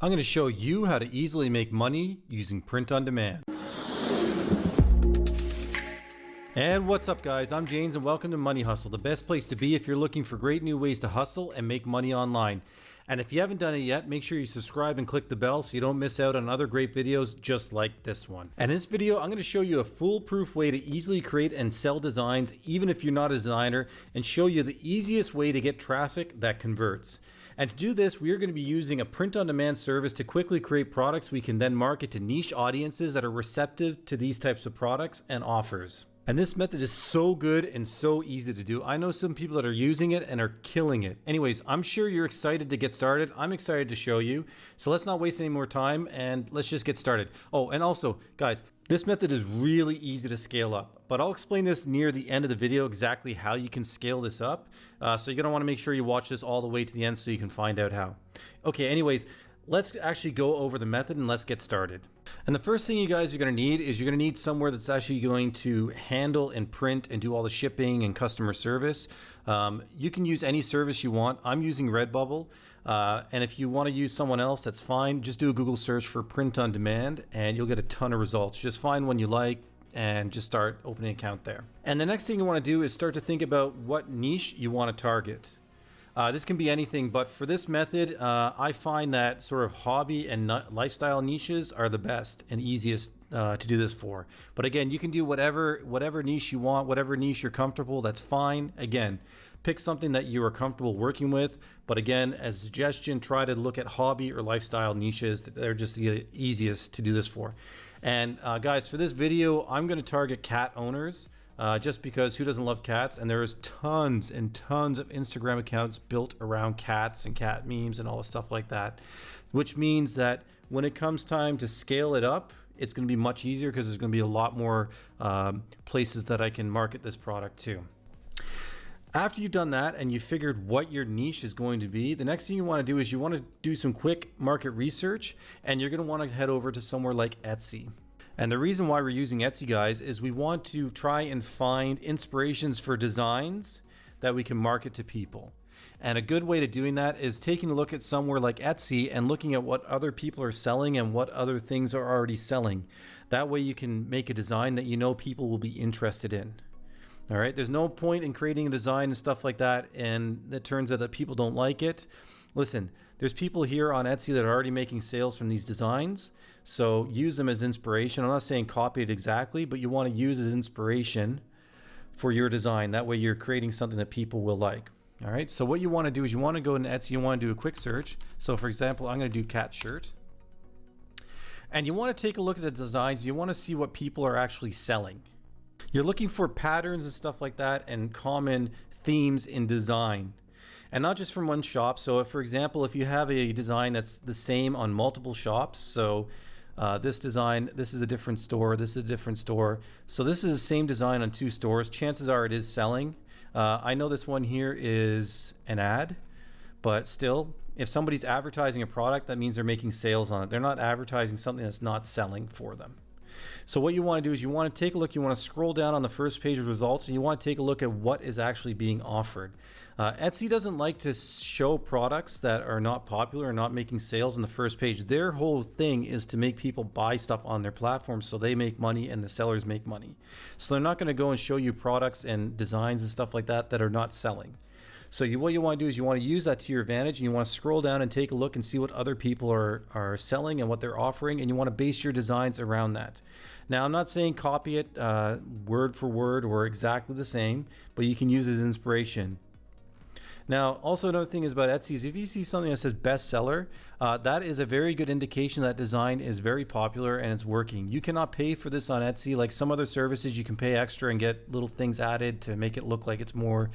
I'm going to show you how to easily make money using print on demand. And what's up guys, I'm James and welcome to Money Hustle, the best place to be if you're looking for great new ways to hustle and make money online. And if you haven't done it yet, make sure you subscribe and click the bell so you don't miss out on other great videos just like this one. And in this video, I'm going to show you a foolproof way to easily create and sell designs even if you're not a designer, and show you the easiest way to get traffic that converts. And to do this, we are going to be using a print-on-demand service to quickly create products we can then market to niche audiences that are receptive to these types of products and offers. And this method is so good and so easy to do. I know some people that are using it and are killing it. Anyways, I'm sure you're excited to get started. I'm excited to show you. So let's not waste any more time and let's just get started. Oh, and also, guys, this method is really easy to scale up, but I'll explain this near the end of the video exactly how you can scale this up. So you're gonna wanna make sure you watch this all the way to the end so you can find out how. Okay, anyways, let's actually go over the method and let's get started. And the first thing you guys are going to need is you're going to need somewhere that's actually going to handle and print and do all the shipping and customer service. You can use any service you want. I'm using Redbubble. And if you want to use someone else, that's fine. Just do a Google search for print on demand and you'll get a ton of results. Just find one you like and just start opening an account there. And the next thing you want to do is start to think about what niche you want to target. This can be anything, but for this method, I find that sort of hobby and lifestyle niches are the best and easiest to do this for. But again, you can do whatever niche you want, whatever niche you're comfortable, that's fine. Again, pick something that you are comfortable working with. But again, as a suggestion, try to look at hobby or lifestyle niches. They're just the easiest to do this for. And guys, for this video, I'm going to target cat owners. Just because who doesn't love cats? And there's tons and tons of Instagram accounts built around cats and cat memes and all the stuff like that, which means that when it comes time to scale it up, it's going to be much easier because there's going to be a lot more places that I can market this product to. After you've done that and you figured what your niche is going to be, the next thing you want to do is you want to do some quick market research, and you're going to want to head over to somewhere like Etsy. And the reason why we're using Etsy, guys, is we want to try and find inspirations for designs that we can market to people. And a good way to doing that is taking a look at somewhere like Etsy and looking at what other people are selling and what other things are already selling. That way you can make a design that you know people will be interested in. All right, there's no point in creating a design and stuff like that and it turns out that people don't like it. Listen, there's people here on Etsy that are already making sales from these designs. So use them as inspiration. I'm not saying copy it exactly, but you want to use it as inspiration for your design. That way you're creating something that people will like. All right. So what you want to do is you want to go into Etsy, you want to do a quick search. So for example, I'm going to do cat shirt. And you want to take a look at the designs. You want to see what people are actually selling. You're looking for patterns and stuff like that and common themes in design. And not just from one shop. So if, for example, if you have a design that's the same on multiple shops, so this design, this is a different store, this is a different store. So this is the same design on two stores. Chances are it is selling. I know this one here is an ad, but still, if somebody's advertising a product, that means they're making sales on it. They're not advertising something that's not selling for them. So what you want to do is you want to take a look, you want to scroll down on the first page of results, and you want to take a look at what is actually being offered. Etsy doesn't like to show products that are not popular or not making sales on the first page. Their whole thing is to make people buy stuff on their platform so they make money and the sellers make money. So they're not going to go and show you products and designs and stuff like that that are not selling. So what you want to do is you want to use that to your advantage, and you want to scroll down and take a look and see what other people are selling and what they're offering, and you want to base your designs around that. Now, I'm not saying copy it word for word or exactly the same, but you can use it as inspiration. Now, also another thing is about Etsy is if you see something that says bestseller, that is a very good indication that design is very popular and it's working. You cannot pay for this on Etsy. Like some other services, you can pay extra and get little things added to make it look like it's more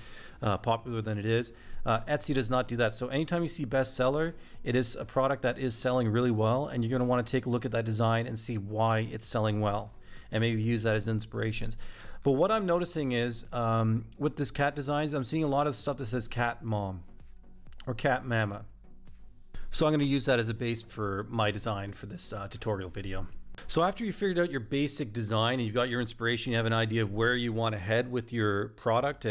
popular than it is. Etsy does not do that. So anytime you see bestseller, it is a product that is selling really well, and you're going to want to take a look at that design and see why it's selling well, and maybe use that as inspirations. But what I'm noticing is with this cat designs, I'm seeing a lot of stuff that says cat mom or cat mama. So I'm going to use that as a base for my design for this tutorial video. So after you figured out your basic design and you've got your inspiration, you have an idea of where you want to head with your product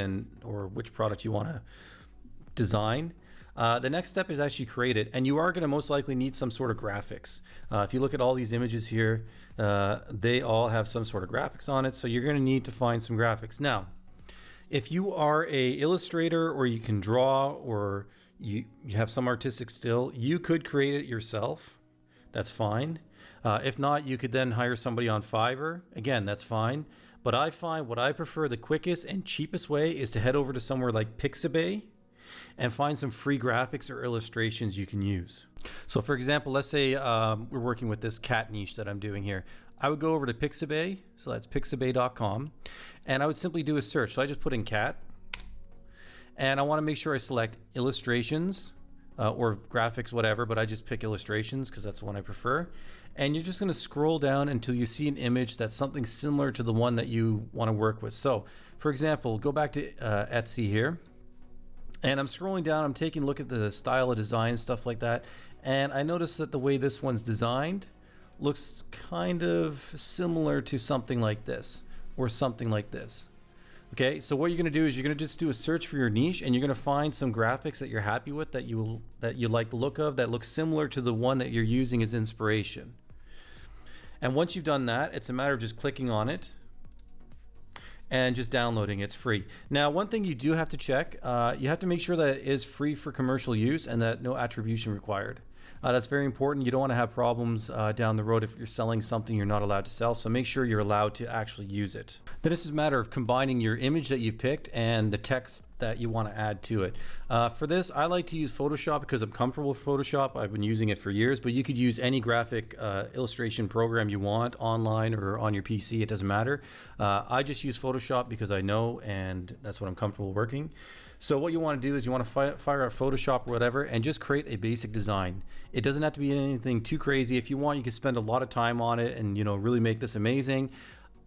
or which product you want to design, The next step is actually create it, and you are going to most likely need some sort of graphics. If you look at all these images here, they all have some sort of graphics on it, so you're going to need to find some graphics. Now, if you are a illustrator, or you can draw, or you have some artistic skill, you could create it yourself. That's fine. If not, you could then hire somebody on Fiverr. Again, that's fine. But I find what I prefer, the quickest and cheapest way, is to head over to somewhere like Pixabay and find some free graphics or illustrations you can use. So for example, let's say we're working with this cat niche that I'm doing here. I would go over to Pixabay, so that's pixabay.com, and I would simply do a search. So I just put in cat, and I want to make sure I select illustrations or graphics, whatever, but I just pick illustrations because that's the one I prefer. And you're just going to scroll down until you see an image that's something similar to the one that you want to work with. So for example, go back to Etsy here, and I'm scrolling down, I'm taking a look at the style of design, stuff like that, and I notice that the way this one's designed looks kind of similar to something like this or something like this. Okay, so what you're going to do is you're going to just do a search for your niche, and you're going to find some graphics that you're happy with, that you like the look of, that looks similar to the one that you're using as inspiration. And once you've done that, it's a matter of just clicking on it and just downloading. It's free. Now, one thing you do have to check, you have to make sure that it is free for commercial use and that no attribution required. That's very important. You don't want to have problems down the road if you're selling something you're not allowed to sell, so make sure you're allowed to actually use it. Then it's a matter of combining your image that you've picked and the text that you want to add to it. For this, I like to use Photoshop because I'm comfortable with Photoshop. I've been using it for years, but you could use any graphic illustration program you want, online or on your PC, it doesn't matter. I just use Photoshop because I know, and that's what I'm comfortable working. So what you want to do is you want to fire up Photoshop or whatever and just create a basic design. It doesn't have to be anything too crazy. If you want, you can spend a lot of time on it and, you know, really make this amazing.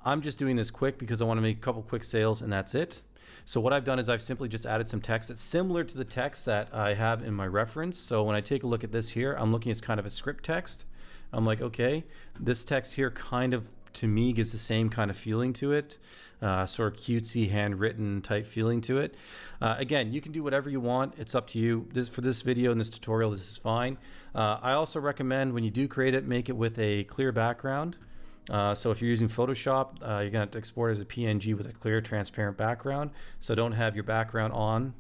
I'm just doing this quick because I want to make a couple quick sales, and that's it. So what I've done is I've simply just added some text that's similar to the text that I have in my reference. So when I take a look at this here, I'm looking at kind of a script text. I'm like, okay, this text here kind of, to me, gives the same kind of feeling to it, sort of cutesy, handwritten type feeling to it. Again, you can do whatever you want. It's up to you. For this video and this tutorial, this is fine. I also recommend when you do create it, make it with a clear background. So if you're using Photoshop, you're going to have to export it as a PNG with a clear, transparent background. So don't have your background on,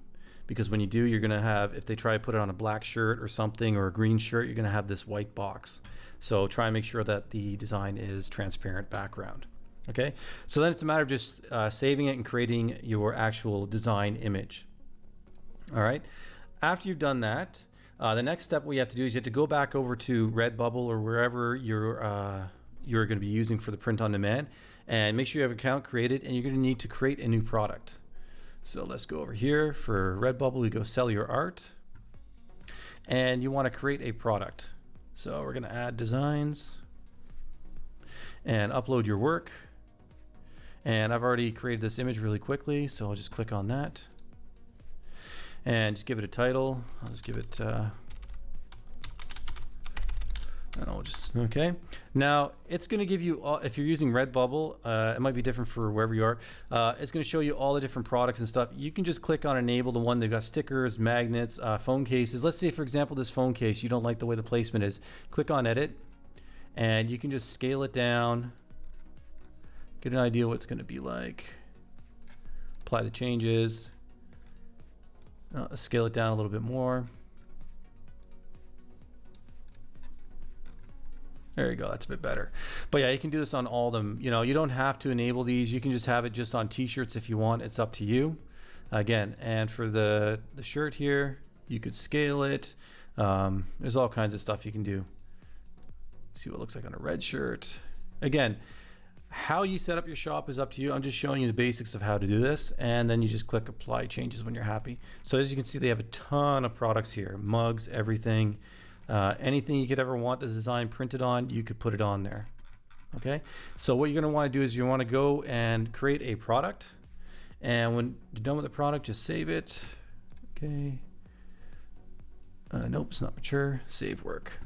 because when you do, you're going to have, if they try to put it on a black shirt or something, or a green shirt, you're going to have this white box. So try and make sure that the design is transparent background. Okay, so then it's a matter of just saving it and creating your actual design image. All right, after you've done that, the next step we have to do is you have to go back over to Redbubble or wherever you're going to be using for the print on demand, and make sure you have an account created, and you're going to need to create a new product. So let's go over here for Redbubble. We go sell your art, and you want to create a product. So we're going to add designs and upload your work. And I've already created this image really quickly, so I'll just click on that and just give it a title. I'll just give it and I'll just, okay. Now it's going to give you, if you're using Redbubble, it might be different for wherever you are. It's going to show you all the different products and stuff. You can just click on enable the one. They've got stickers, magnets, phone cases. Let's say, for example, this phone case, you don't like the way the placement is. Click on edit, and you can just scale it down, get an idea what it's going to be like. Apply the changes. Scale it down a little bit more. There you go, that's a bit better. But yeah, you can do this on all of them. You know, you don't have to enable these. You can just have it just on t-shirts if you want. It's up to you. Again, and for the shirt here, you could scale it. There's all kinds of stuff you can do. See what it looks like on a red shirt. Again, how you set up your shop is up to you. I'm just showing you the basics of how to do this, and then you just click apply changes when you're happy. So as you can see, they have a ton of products here, mugs, everything. Anything you could ever want this design printed on, you could put it on there. Okay, so what you're going to want to do is you want to go and create a product, and when you're done with the product, just save it. Okay, nope, it's not mature. Save work,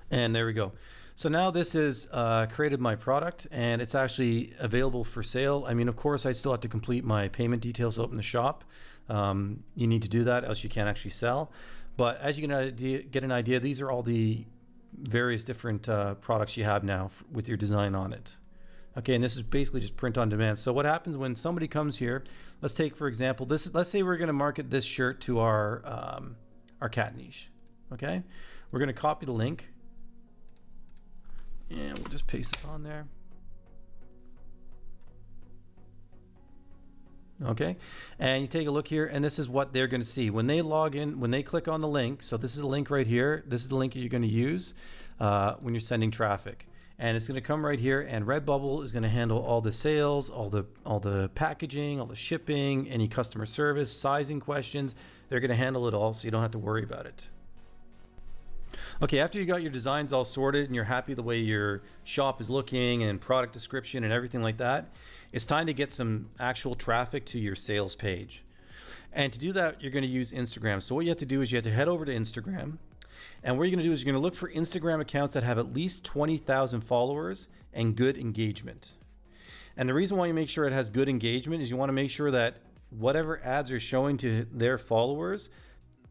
and there we go. So now this is created my product, and it's actually available for sale. I mean, of course, I still have to complete my payment details to open the shop, You need to do that, else you can't actually sell. But as you get an idea, these are all the various different products you have now with your design on it. Okay, and this is basically just print on demand. So what happens when somebody comes here, let's take, for example, let's say we're gonna market this shirt to our cat niche, okay? We're gonna copy the link and we'll just paste it on there. Okay, and you take a look here, and this is what they're going to see when they log in, when they click on the link. So this is the link right here. This is the link that you're going to use when you're sending traffic, and it's going to come right here. And Redbubble is going to handle all the sales, all the packaging, all the shipping, any customer service, sizing questions. They're going to handle it all, so you don't have to worry about it. Okay, after you got your designs all sorted and you're happy the way your shop is looking and product description and everything like that, it's time to get some actual traffic to your sales page. And to do that, you're going to use Instagram. So what you have to do is you have to head over to Instagram. And what you're going to do is you're going to look for Instagram accounts that have at least 20,000 followers and good engagement. And the reason why you make sure it has good engagement is you want to make sure that whatever ads are showing to their followers,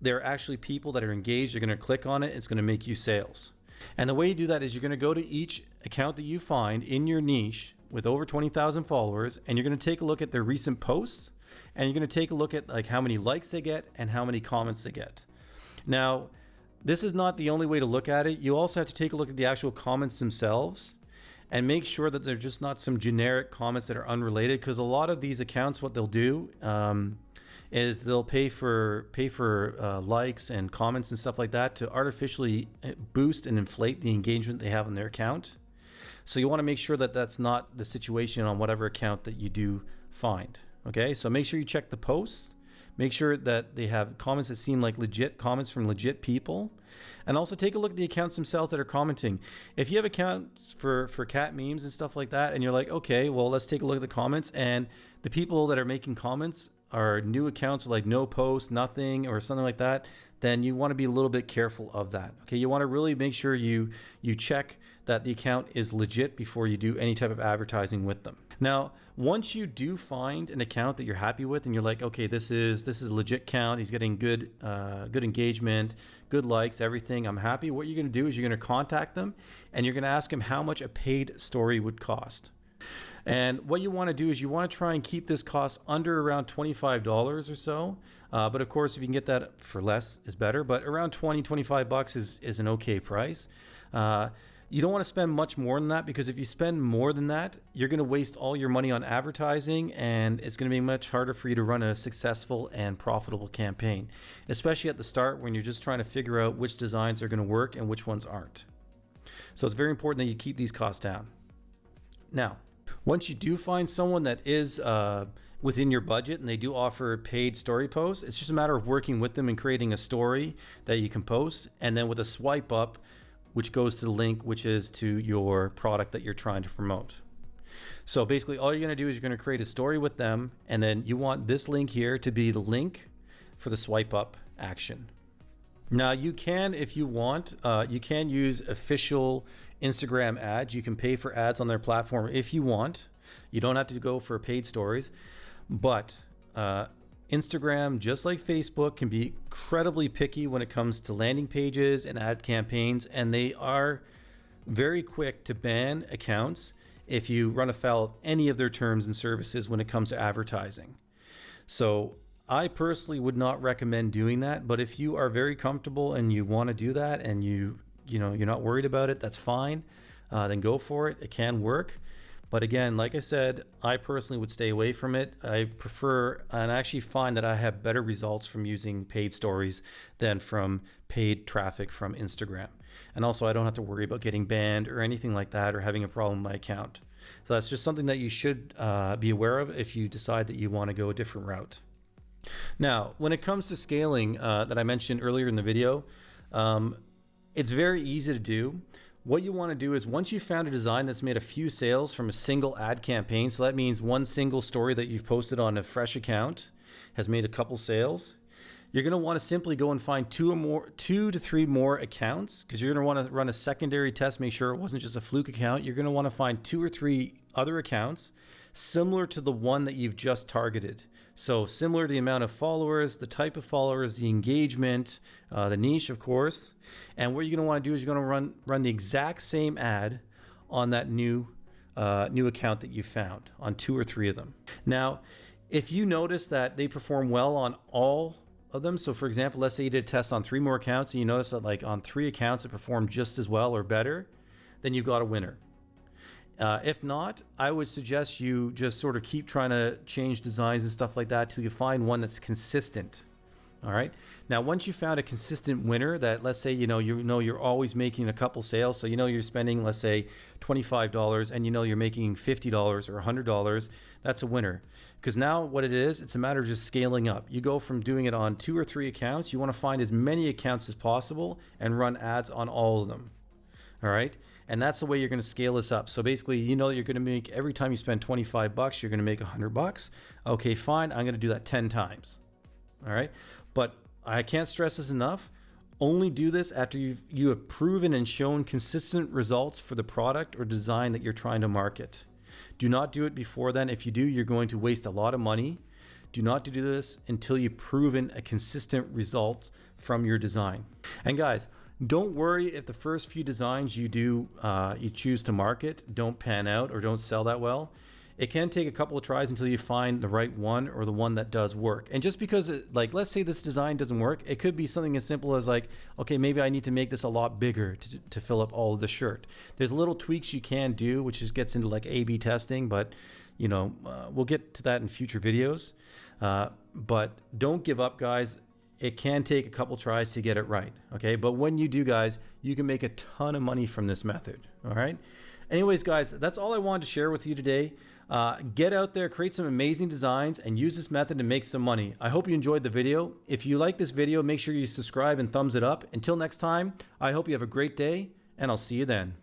they're actually people that are engaged. They're going to click on it. It's going to make you sales. And the way you do that is you're going to go to each account that you find in your niche with over 20,000 followers, and you're going to take a look at their recent posts, and you're going to take a look at like how many likes they get and how many comments they get. Now, this is not the only way to look at it. You also have to take a look at the actual comments themselves and make sure that they're just not some generic comments that are unrelated, because a lot of these accounts, what they'll do is they'll pay for likes and comments and stuff like that to artificially boost and inflate the engagement they have on their account. So you want to make sure that that's not the situation on whatever account that you do find. Okay, so make sure you check the posts. Make sure that they have comments that seem like legit comments from legit people. And also take a look at the accounts themselves that are commenting. If you have accounts for cat memes and stuff like that, and you're like, okay, well, let's take a look at the comments, and the people that are making comments are new accounts with like no post, nothing, or something like that, then you want to be a little bit careful of that. Okay, you want to really make sure you check that the account is legit before you do any type of advertising with them. Now, once you do find an account that you're happy with and you're like, okay, this is a legit account, he's getting good engagement, good likes, everything, I'm happy, what you're going to do is you're going to contact them and you're going to ask them how much a paid story would cost. And what you want to do is you want to try and keep this cost under around $25 or so. But of course, if you can get that for less is better, but around 25 bucks is an okay price. You don't want to spend much more than that, because if you spend more than that, you're going to waste all your money on advertising, and it's going to be much harder for you to run a successful and profitable campaign, especially at the start when you're just trying to figure out which designs are going to work and which ones aren't. So it's very important that you keep these costs down. Now, once you do find someone that is within your budget and they do offer paid story posts, it's just a matter of working with them and creating a story that you can post, and then with a swipe up, which goes to the link, which is to your product that you're trying to promote. So basically all you're going to do is you're going to create a story with them, and then you want this link here to be the link for the swipe up action. Now you can, if you want, you can use official Instagram ads. You can pay for ads on their platform if you want. You don't have to go for paid stories, but Instagram, just like Facebook, can be incredibly picky when it comes to landing pages and ad campaigns, and they are very quick to ban accounts if you run afoul of any of their terms and services when it comes to advertising. So I personally would not recommend doing that, but if you are very comfortable and you want to do that and you're not worried about it, that's fine. Then go for it. It can work. But again, like I said, I personally would stay away from it. I prefer, and I actually find that I have better results from using paid stories than from paid traffic from Instagram. And also I don't have to worry about getting banned or anything like that, or having a problem with my account. So that's just something that you should be aware of if you decide that you want to go a different route. Now, when it comes to scaling that I mentioned earlier in the video, it's very easy to do. What you want to do is, once you've found a design that's made a few sales from a single ad campaign, so that means one single story that you've posted on a fresh account has made a couple sales, you're going to want to simply go and find two to three more accounts, because you're going to want to run a secondary test, make sure it wasn't just a fluke account. You're going to want to find 2 or 3 other accounts similar to the one that you've just targeted. So similar to the amount of followers, the type of followers, the engagement, the niche, of course. And what you're going to want to do is you're going to run the exact same ad on that new account that you found, on 2 or 3 of them. Now, if you notice that they perform well on all of them, so for example, let's say you did a test on 3 more accounts and you notice that like on 3 accounts it performed just as well or better, then you've got a winner. If not, I would suggest you just sort of keep trying to change designs and stuff like that till you find one that's consistent. All right. Now, once you found a consistent winner that, let's say, you're always making a couple sales. So, you're spending, let's say, $25 and you're making $50 or $100. That's a winner. Because now what it is, it's a matter of just scaling up. You go from doing it on 2 or 3 accounts. You want to find as many accounts as possible and run ads on all of them. All right. And that's the way you're going to scale this up. So basically, you're going to make, every time you spend $25, you're going to make $100. Okay, fine. I'm going to do that 10 times. All right. But I can't stress this enough. Only do this after you have proven and shown consistent results for the product or design that you're trying to market. Do not do it before then. If you do, you're going to waste a lot of money. Do not do this until you've proven a consistent result from your design. And guys, don't worry if the first few designs you choose to market don't pan out or don't sell that well. It can take a couple of tries until you find the right one or the one that does work. And just because let's say this design doesn't work, it could be something as simple as like, okay, maybe I need to make this a lot bigger to fill up all of the shirt. There's little tweaks you can do, which just gets into like A/B testing, but we'll get to that in future videos. But don't give up, guys. It can take a couple tries to get it right. Okay. But when you do, guys, you can make a ton of money from this method. All right. Anyways, guys, that's all I wanted to share with you today. Get out there, create some amazing designs, and use this method to make some money. I hope you enjoyed the video. If you like this video, make sure you subscribe and thumbs it up. Until next time, I hope you have a great day, and I'll see you then.